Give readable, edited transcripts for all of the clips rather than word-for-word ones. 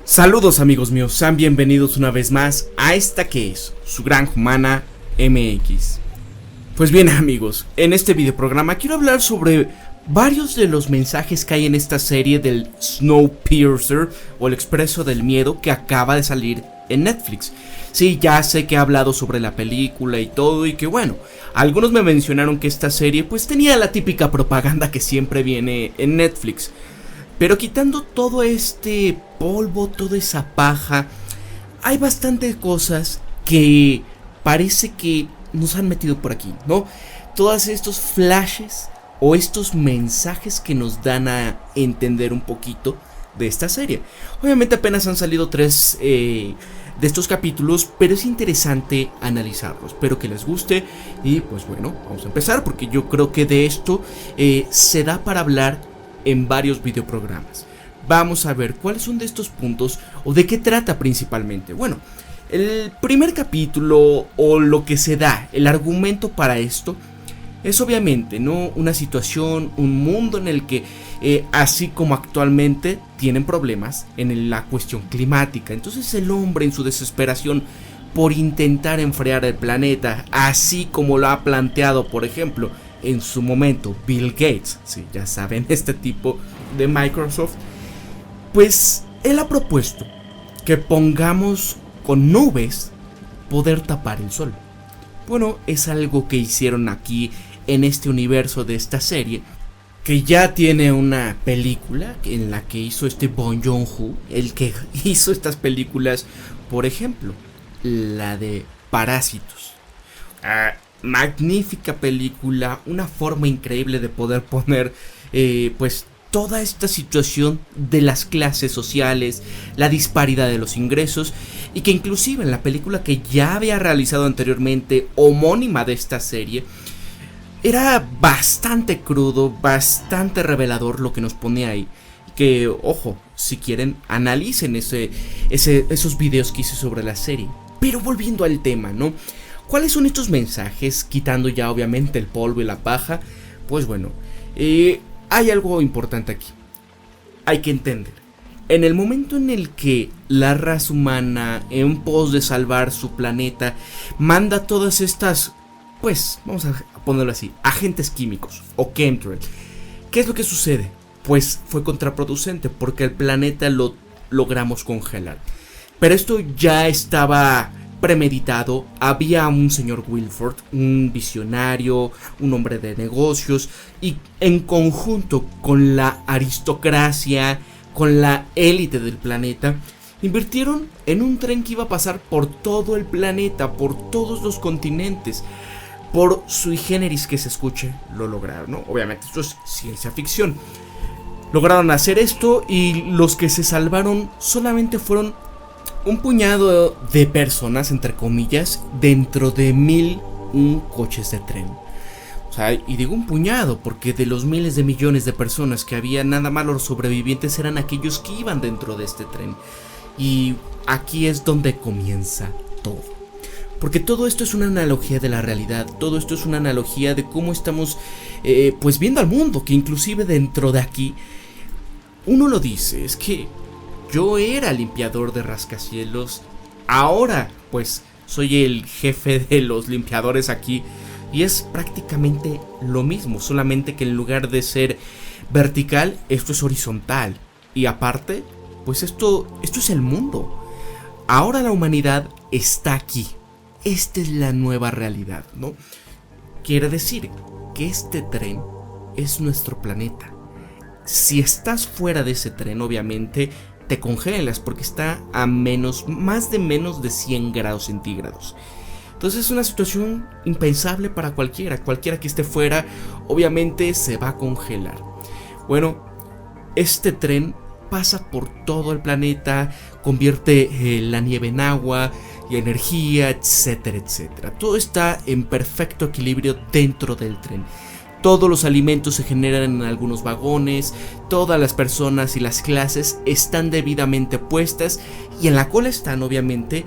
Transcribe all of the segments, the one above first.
Saludos amigos míos, sean bienvenidos una vez más a esta que es su Granja Humana MX. Pues bien amigos, en este videoprograma quiero hablar sobre varios de los mensajes que hay en esta serie del Snowpiercer o el Expreso del Miedo que acaba de salir en Netflix. Sí, ya sé que he hablado sobre la película y todo y que bueno, algunos me mencionaron que esta serie pues tenía la típica propaganda que siempre viene en Netflix. Pero quitando todo este polvo, toda esa paja, hay bastantes cosas que parece que nos han metido por aquí, ¿no? Todos estos flashes o estos mensajes que nos dan a entender un poquito de esta serie. Obviamente apenas han salido 3 de estos capítulos, pero es interesante analizarlos. Espero que les guste y pues bueno, vamos a empezar porque yo creo que de esto se da para hablar en varios videoprogramas. Vamos a ver cuáles son de estos puntos o de qué trata principalmente. Bueno, el primer capítulo o lo que se da, el argumento para esto es obviamente, ¿no?, una situación, un mundo en el que así como actualmente tienen problemas en la cuestión climática. Entonces el hombre en su desesperación por intentar enfriar el planeta, así como lo ha planteado por ejemplo en su momento Bill Gates, sí, ya saben, este tipo de Microsoft, pues él ha propuesto que pongamos con nubes poder tapar el sol. Bueno, es algo que hicieron aquí en este universo de esta serie, que ya tiene una película en la que hizo Bong Joon-ho, el que hizo estas películas, por ejemplo, la de Parásitos. Magnífica película, una forma increíble de poder poner pues toda esta situación de las clases sociales, la disparidad de los ingresos, y que inclusive en la película que ya había realizado anteriormente, homónima de esta serie, era bastante crudo, bastante revelador lo que nos pone ahí. Que ojo, si quieren analicen esos videos que hice sobre la serie. Pero volviendo al tema, ¿no? ¿Cuáles son estos mensajes? Quitando ya obviamente el polvo y la paja. Pues bueno, hay algo importante aquí. Hay que entender. En el momento en el que la raza humana, en pos de salvar su planeta, manda todas estas, pues vamos a ponerlo así, agentes químicos o chemtrail, ¿qué es lo que sucede? Pues fue contraproducente porque el planeta lo logramos congelar. Pero esto ya estaba premeditado. Había un señor Wilford, un visionario, un hombre de negocios, y en conjunto con la aristocracia, con la élite del planeta, invirtieron en un tren que iba a pasar por todo el planeta, por todos los continentes. Por sui generis que se escuche, lo lograron, ¿no? Obviamente esto es ciencia ficción. Lograron hacer esto y los que se salvaron solamente fueron un puñado de personas, entre comillas, dentro de 1001 coches de tren. O sea, y digo un puñado porque de los miles de millones de personas que había, nada más los sobrevivientes eran aquellos que iban dentro de este tren. Y aquí es donde comienza todo. Porque todo esto es una analogía de la realidad, todo esto es una analogía de cómo estamos pues viendo al mundo, que inclusive dentro de aquí, uno lo dice, es que yo era limpiador de rascacielos, ahora pues soy el jefe de los limpiadores aquí, y es prácticamente lo mismo, solamente que en lugar de ser vertical, esto es horizontal, y aparte, pues esto es el mundo. Ahora la humanidad está aquí. Esta es la nueva realidad, ¿no? Quiere decir que este tren es nuestro planeta. Si estás fuera de ese tren, obviamente te congelas porque está a más de 100 grados centígrados. Entonces es una situación impensable para cualquiera que esté fuera, obviamente se va a congelar. Bueno, este tren pasa por todo el planeta, convierte la nieve en agua y energía, etcétera, etcétera. Todo está en perfecto equilibrio dentro del tren. Todos los alimentos se generan en algunos vagones, todas las personas y las clases están debidamente puestas y en la cola están obviamente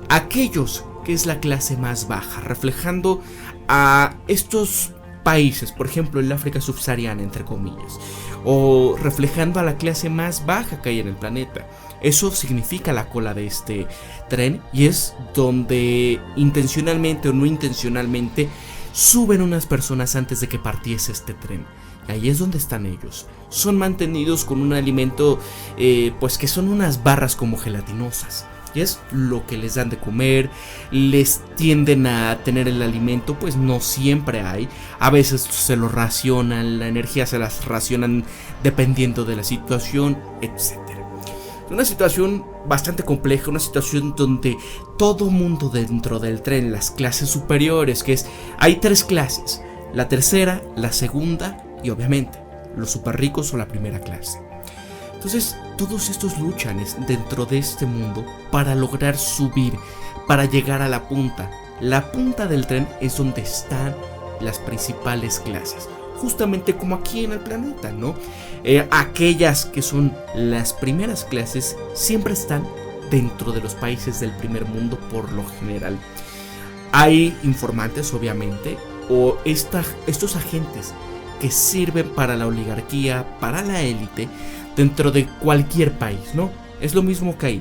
aquellos que es la clase más baja, reflejando a estos países, por ejemplo el África subsahariana entre comillas, o reflejando a la clase más baja que hay en el planeta. Eso significa la cola de este tren, y es donde intencionalmente o no intencionalmente suben unas personas antes de que partiese este tren. Ahí es donde están ellos. Son mantenidos con un alimento pues que son unas barras como gelatinosas, y es lo que les dan de comer. Les tienden a tener el alimento, pues no siempre hay. A veces se lo racionan, la energía se las racionan dependiendo de la situación, etc. Es una situación bastante compleja, una situación donde todo mundo dentro del tren, las clases superiores, hay 3 clases: la tercera, la segunda y obviamente los super ricos o la primera clase. Entonces todos estos luchan dentro de este mundo para lograr subir, para llegar a la punta. La punta del tren es donde están las principales clases, justamente como aquí en el planeta, ¿no? Aquellas que son las primeras clases siempre están dentro de los países del primer mundo por lo general. Hay informantes, obviamente, o estos agentes que sirven para la oligarquía, para la élite, dentro de cualquier país, ¿no? Es lo mismo que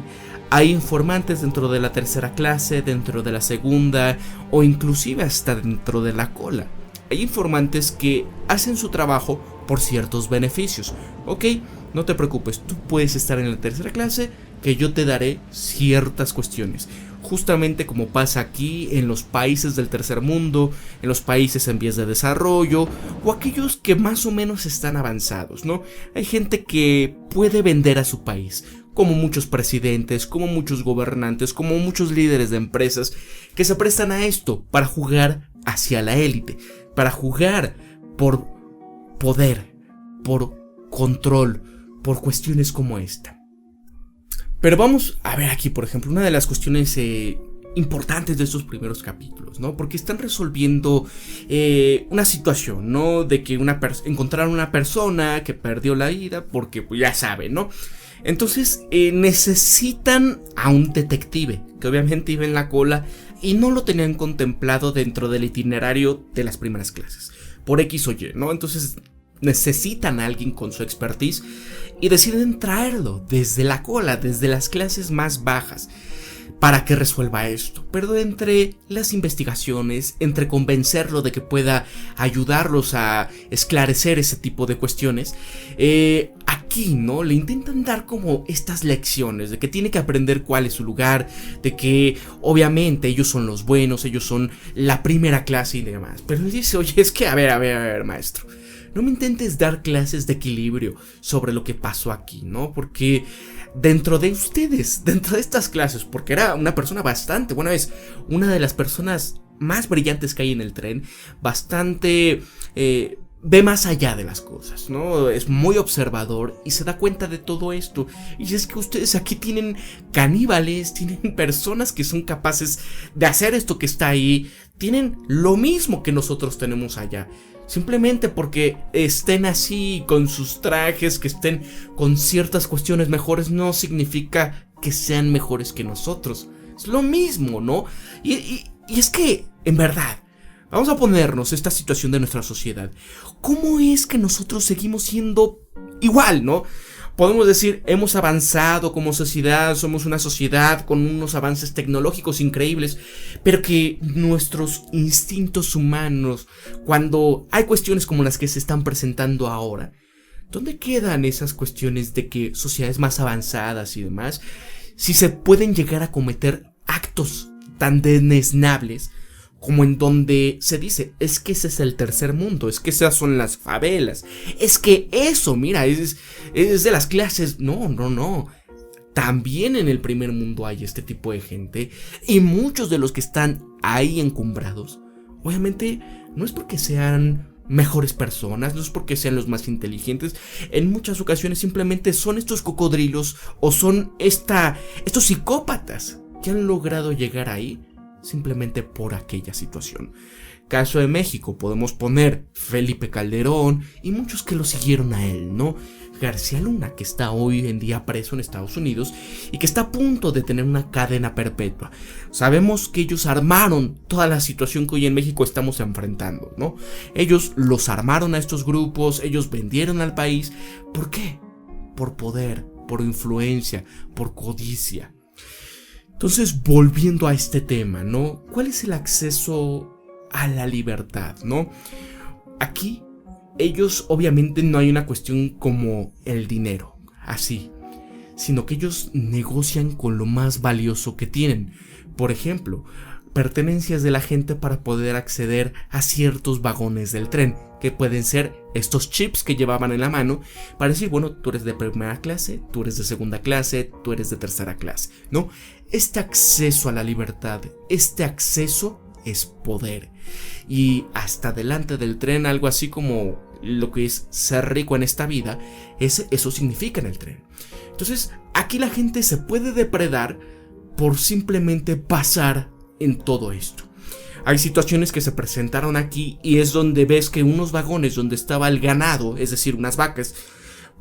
hay informantes dentro de la tercera clase, dentro de la segunda, o inclusive hasta dentro de la cola. Hay informantes que hacen su trabajo por ciertos beneficios. Ok, no te preocupes, tú puedes estar en la tercera clase, que yo te daré ciertas cuestiones. Justamente como pasa aquí en los países del tercer mundo, en los países en vías de desarrollo, o aquellos que más o menos están avanzados, ¿no? Hay gente que puede vender a su país, como muchos presidentes, como muchos gobernantes, como muchos líderes de empresas que se prestan a esto para jugar hacia la élite, para jugar por poder, por control, por cuestiones como esta. Pero vamos a ver aquí, por ejemplo, una de las cuestiones importantes de estos primeros capítulos, ¿no? Porque están resolviendo una situación, ¿no? De que encontraron una persona que perdió la vida, porque pues ya saben, ¿no? Entonces necesitan a un detective, que obviamente iba en la cola y no lo tenían contemplado dentro del itinerario de las primeras clases, por X o Y, ¿no? Entonces necesitan a alguien con su expertise y deciden traerlo desde la cola, desde las clases más bajas, para que resuelva esto. Pero entre las investigaciones, entre convencerlo de que pueda ayudarlos a esclarecer ese tipo de cuestiones, aquí, ¿no? Le intentan dar como estas lecciones de que tiene que aprender cuál es su lugar, de que obviamente ellos son los buenos, ellos son la primera clase y demás. Pero él dice, oye, es que a ver, maestro, no me intentes dar clases de equilibrio sobre lo que pasó aquí, ¿no? Porque dentro de ustedes, dentro de estas clases, porque era una persona bastante, bueno, es una de las personas más brillantes que hay en el tren, bastante ve más allá de las cosas, ¿no? Es muy observador y se da cuenta de todo esto. Y es que ustedes aquí tienen caníbales, tienen personas que son capaces de hacer esto que está ahí, tienen lo mismo que nosotros tenemos allá. Simplemente porque estén así con sus trajes, que estén con ciertas cuestiones mejores, no significa que sean mejores que nosotros. Es lo mismo, ¿no? Y es que, en verdad, vamos a ponernos esta situación de nuestra sociedad. ¿Cómo es que nosotros seguimos siendo igual, no? Podemos decir, hemos avanzado como sociedad, somos una sociedad con unos avances tecnológicos increíbles, pero que nuestros instintos humanos, cuando hay cuestiones como las que se están presentando ahora, ¿dónde quedan esas cuestiones de que sociedades más avanzadas y demás, si se pueden llegar a cometer actos tan desnables como en donde se dice, es que ese es el tercer mundo, es que esas son las favelas, es que eso, mira, es de las clases? No. También en el primer mundo hay este tipo de gente, y muchos de los que están ahí encumbrados, obviamente no es porque sean mejores personas, no es porque sean los más inteligentes. En muchas ocasiones simplemente son estos cocodrilos o son estos psicópatas que han logrado llegar ahí simplemente por aquella situación. Caso de México, podemos poner Felipe Calderón y muchos que lo siguieron a él, ¿no? García Luna, que está hoy en día preso en Estados Unidos y que está a punto de tener una cadena perpetua. Sabemos que ellos armaron toda la situación que hoy en México estamos enfrentando, ¿no? Ellos los armaron a estos grupos, ellos vendieron al país. ¿Por qué? Por poder, por influencia, por codicia. Entonces, volviendo a este tema, ¿no? ¿Cuál es el acceso a la libertad, ¿no? Aquí, ellos obviamente no hay una cuestión como el dinero, así, sino que ellos negocian con lo más valioso que tienen. Por ejemplo, pertenencias de la gente para poder acceder a ciertos vagones del tren, que pueden ser estos chips que llevaban en la mano para decir, bueno, tú eres de primera clase, tú eres de segunda clase, tú eres de tercera clase, ¿no? Este acceso a la libertad, este acceso es poder. Y hasta delante del tren, algo así como lo que es ser rico en esta vida, eso significa en el tren. Entonces, aquí la gente se puede depredar por simplemente pasar en todo esto. Hay situaciones que se presentaron aquí y es donde ves que unos vagones donde estaba el ganado, es decir, unas vacas,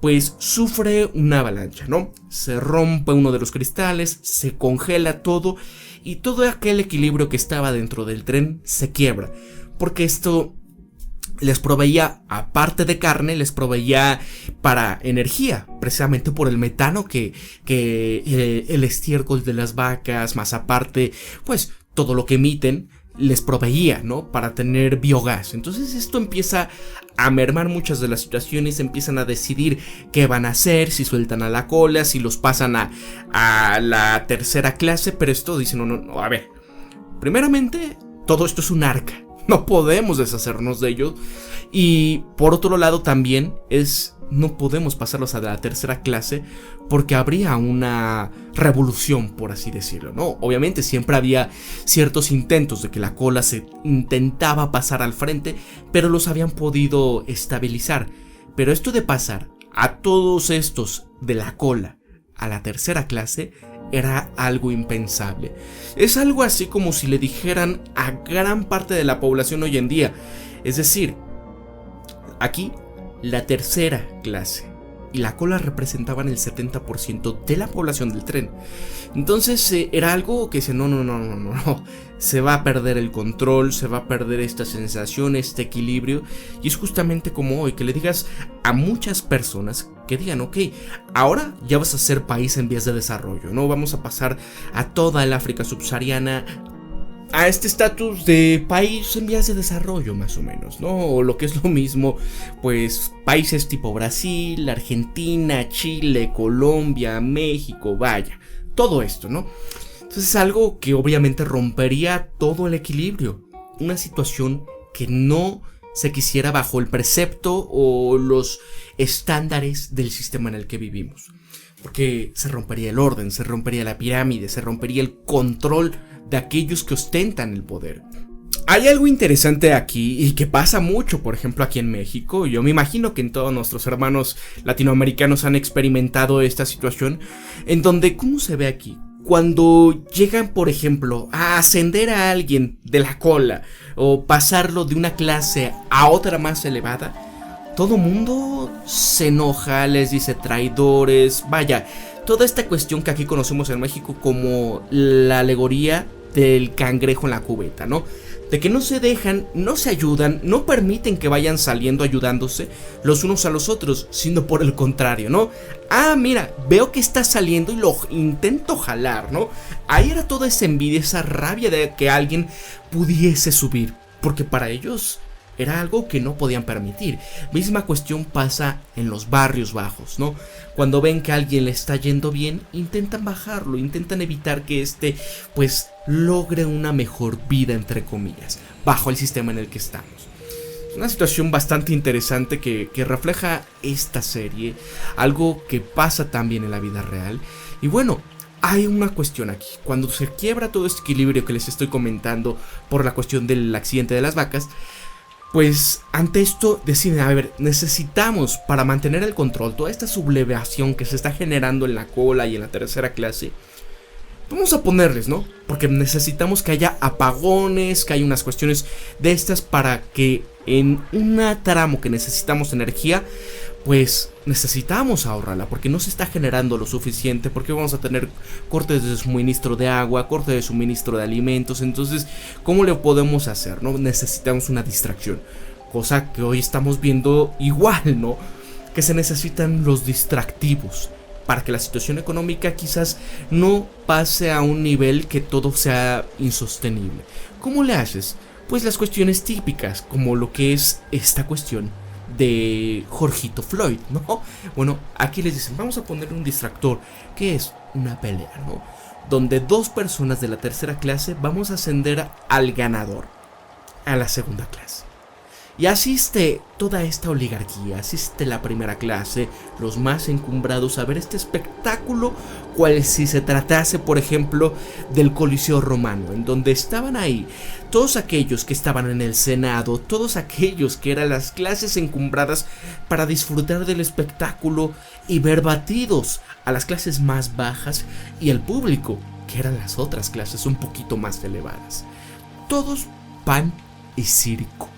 pues sufre una avalancha, ¿no? Se rompe uno de los cristales, se congela todo y todo aquel equilibrio que estaba dentro del tren se quiebra, porque esto les proveía, aparte de carne, les proveía para energía, precisamente por el metano que el estiércol de las vacas, más aparte, pues todo lo que emiten, les proveía, ¿no? Para tener biogás. Entonces esto empieza a mermar muchas de las situaciones, empiezan a decidir qué van a hacer, si sueltan a la cola, si los pasan a la tercera clase, pero esto dicen, no, a ver, primeramente, todo esto es un arca. No podemos deshacernos de ellos. Y por otro lado también no podemos pasarlos a la tercera clase porque habría una revolución, por así decirlo, ¿no? Obviamente siempre había ciertos intentos de que la cola se intentaba pasar al frente, pero los habían podido estabilizar. Pero esto de pasar a todos estos de la cola a la tercera clase era algo impensable. Es algo así como si le dijeran a gran parte de la población hoy en día. Es decir, aquí la tercera clase y la cola representaban el 70% de la población del tren. Entonces era algo que dice, no, se va a perder el control, se va a perder esta sensación, este equilibrio. Y es justamente como hoy, que le digas a muchas personas que digan, ok, ahora ya vas a ser país en vías de desarrollo, ¿no? Vamos a pasar a toda el África subsahariana a este estatus de país en vías de desarrollo, más o menos, ¿no? O lo que es lo mismo, pues países tipo Brasil, Argentina, Chile, Colombia, México, vaya, todo esto, ¿no? Entonces es algo que obviamente rompería todo el equilibrio, una situación que no se quisiera bajo el precepto o los estándares del sistema en el que vivimos, porque se rompería el orden, se rompería la pirámide, se rompería el control de aquellos que ostentan el poder. Hay algo interesante aquí y que pasa mucho, por ejemplo, aquí en México. Yo me imagino que en todos nuestros hermanos latinoamericanos han experimentado esta situación, en donde, ¿cómo se ve aquí? Cuando llegan, por ejemplo, a ascender a alguien de la cola o pasarlo de una clase a otra más elevada, todo mundo se enoja, les dice traidores, vaya, toda esta cuestión que aquí conocemos en México como la alegoría del cangrejo en la cubeta, ¿no? De que no se dejan, no se ayudan, no permiten que vayan saliendo ayudándose los unos a los otros, sino por el contrario, ¿no? Ah, mira, veo que está saliendo y lo intento jalar, ¿no? Ahí era toda esa envidia, esa rabia de que alguien pudiese subir, porque para ellos era algo que no podían permitir. Misma cuestión pasa en los barrios bajos, ¿no? Cuando ven que a alguien le está yendo bien, intentan bajarlo, intentan evitar que este, pues, logre una mejor vida, entre comillas, bajo el sistema en el que estamos. Es una situación bastante interesante que refleja esta serie, algo que pasa también en la vida real. Y bueno, hay una cuestión aquí. Cuando se quiebra todo este equilibrio que les estoy comentando por la cuestión del accidente de las vacas, pues ante esto deciden, a ver, necesitamos para mantener el control, toda esta sublevación que se está generando en la cola y en la tercera clase, vamos a ponerles, ¿no? Porque necesitamos que haya apagones, que haya unas cuestiones de estas para que en un tramo que necesitamos energía, pues necesitamos ahorrarla, porque no se está generando lo suficiente, porque vamos a tener cortes de suministro de agua, cortes de suministro de alimentos. Entonces, ¿cómo le podemos hacer, no? Necesitamos una distracción, cosa que hoy estamos viendo igual, ¿no? Que se necesitan los distractivos, para que la situación económica quizás no pase a un nivel que todo sea insostenible. ¿Cómo le haces? Pues las cuestiones típicas, como lo que es esta cuestión de Jorgito Floyd, ¿no? Bueno, aquí les dicen, vamos a poner un distractor, que es una pelea, ¿no? Donde dos personas de la tercera clase vamos a ascender al ganador, a la segunda clase. Y asiste toda esta oligarquía, asiste la primera clase, los más encumbrados a ver este espectáculo, cual si se tratase, por ejemplo, del Coliseo Romano, en donde estaban ahí todos aquellos que estaban en el Senado, todos aquellos que eran las clases encumbradas para disfrutar del espectáculo y ver batidos a las clases más bajas y el público, que eran las otras clases un poquito más elevadas. Todos pan y circo.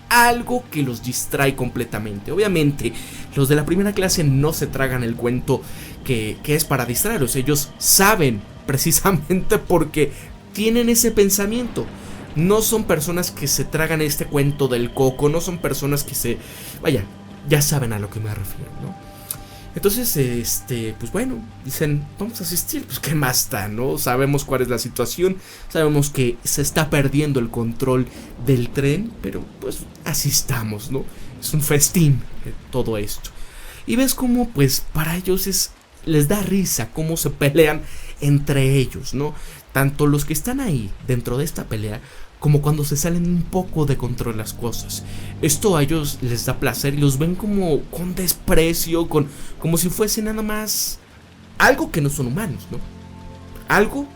Algo que los distrae completamente. Obviamente, los de la primera clase no se tragan el cuento que es para distraerlos. Ellos saben, precisamente porque tienen ese pensamiento. No son personas que se tragan este cuento del coco. No son personas que se... Vaya, ya saben a lo que me refiero, ¿no? Entonces, pues bueno, dicen, vamos a asistir, pues qué más da, ¿no? Sabemos cuál es la situación, sabemos que se está perdiendo el control del tren, pero pues asistamos, ¿no? Es un festín todo esto. Y ves cómo, pues, para ellos les da risa cómo se pelean entre ellos, ¿no? Tanto los que están ahí dentro de esta pelea, como cuando se salen un poco de control las cosas. Esto a ellos les da placer y los ven como con desprecio, como si fuese nada más algo que no son humanos, ¿no? Algo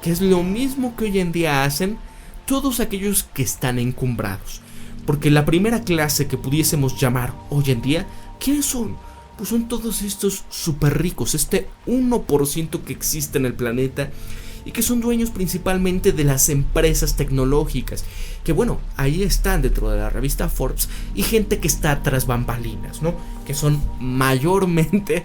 que es lo mismo que hoy en día hacen todos aquellos que están encumbrados. Porque la primera clase que pudiésemos llamar hoy en día, ¿quiénes son? Pues son todos estos súper ricos, este 1% que existe en el planeta y que son dueños principalmente de las empresas tecnológicas, que bueno, ahí están dentro de la revista Forbes, y gente que está tras bambalinas, ¿no? Que son mayormente,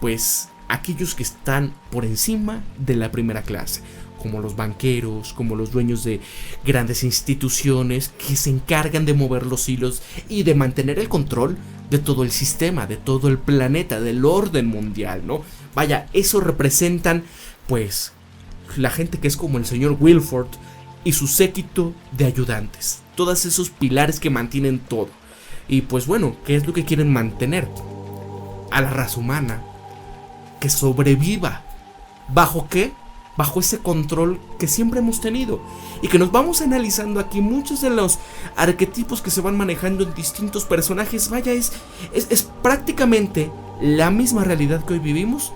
pues, aquellos que están por encima de la primera clase, como los banqueros, como los dueños de grandes instituciones que se encargan de mover los hilos y de mantener el control de todo el sistema, de todo el planeta, del orden mundial, ¿no? Vaya, eso representan, pues, la gente que es como el señor Wilford y su séquito de ayudantes, todos esos pilares que mantienen todo. Y pues bueno, ¿qué es lo que quieren mantener? A la raza humana, que sobreviva. ¿Bajo qué? Bajo ese control que siempre hemos tenido y que nos vamos analizando aquí. Muchos de los arquetipos que se van manejando en distintos personajes, vaya, es prácticamente la misma realidad que hoy vivimos,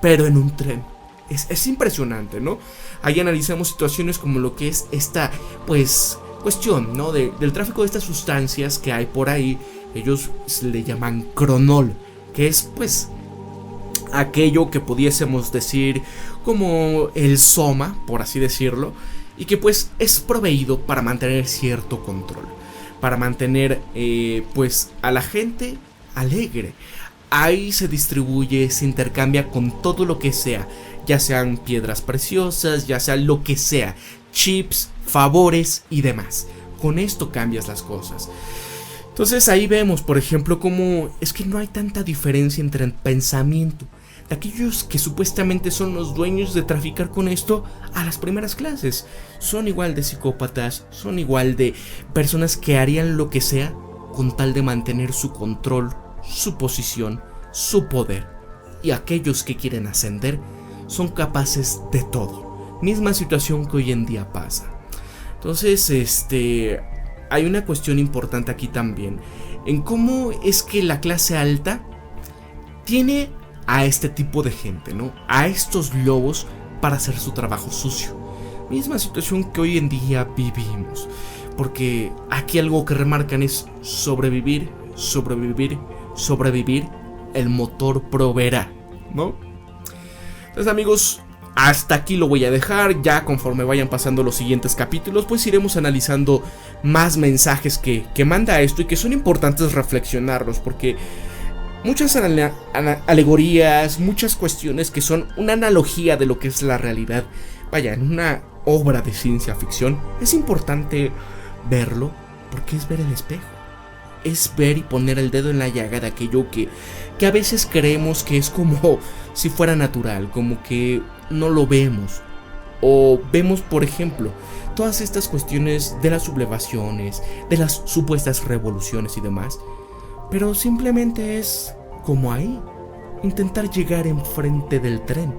pero en un tren. Es impresionante, ¿no? Ahí analizamos situaciones como lo que es esta, pues, cuestión, ¿no? Del tráfico de estas sustancias que hay por ahí. Ellos le llaman cronol, que es, pues, aquello que pudiésemos decir como el soma, por así decirlo, y que pues es proveído para mantener cierto control, para mantener, pues, a la gente alegre. Ahí se distribuye, se intercambia con todo lo que sea, ya sean piedras preciosas, ya sea lo que sea, chips, favores y demás. Con esto cambias las cosas. Entonces ahí vemos, por ejemplo, cómo es que no hay tanta diferencia entre el pensamiento de aquellos que supuestamente son los dueños de traficar con esto a las primeras clases. Son igual de psicópatas, son igual de personas que harían lo que sea con tal de mantener su control, su posición, su poder. Y aquellos que quieren ascender son capaces de todo. Misma situación que hoy en día pasa. Entonces, hay una cuestión importante aquí también, en cómo es que la clase alta tiene a este tipo de gente, ¿no? A estos lobos para hacer su trabajo sucio. Misma situación que hoy en día vivimos. Porque aquí algo que remarcan es sobrevivir, sobrevivir, sobrevivir. El motor proveerá, ¿no? Entonces, amigos, hasta aquí lo voy a dejar. Ya conforme vayan pasando los siguientes capítulos, pues iremos analizando más mensajes que manda esto y que son importantes reflexionarlos, porque muchas alegorías, muchas cuestiones que son una analogía de lo que es la realidad, vaya, en una obra de ciencia ficción, es importante verlo porque es ver el espejo. es ver y poner el dedo en la llaga de aquello que a veces creemos que es como si fuera natural, como que no lo vemos. O vemos, por ejemplo, todas estas cuestiones de las sublevaciones, de las supuestas revoluciones y demás, pero simplemente es como ahí, intentar llegar enfrente del tren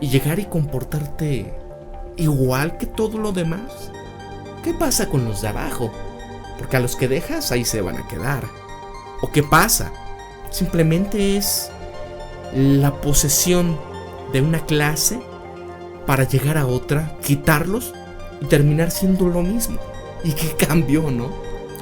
y llegar y comportarte igual que todo lo demás. ¿Qué pasa con los de abajo? Porque a los que dejas ahí se van a quedar. ¿O qué pasa? Simplemente es la posesión de una clase para llegar a otra, quitarlos y terminar siendo lo mismo. ¿Y qué cambió, no?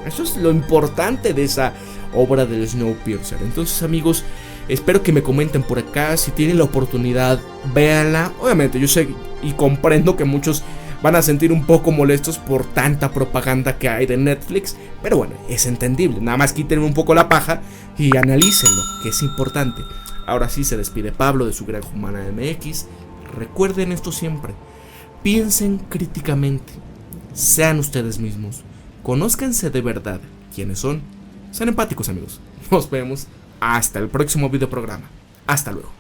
Eso es lo importante de esa obra del Snowpiercer. Entonces, amigos, espero que me comenten por acá. Si tienen la oportunidad, véanla. Obviamente, yo sé y comprendo que muchos van a sentir un poco molestos por tanta propaganda que hay de Netflix, pero bueno, es entendible. Nada más quiten un poco la paja y analícenlo, que es importante. Ahora sí, se despide Pablo de su Granja Humana MX. Recuerden esto siempre: piensen críticamente, sean ustedes mismos, conózcanse de verdad quiénes son, sean empáticos, amigos. Nos vemos hasta el próximo videoprograma. Hasta luego.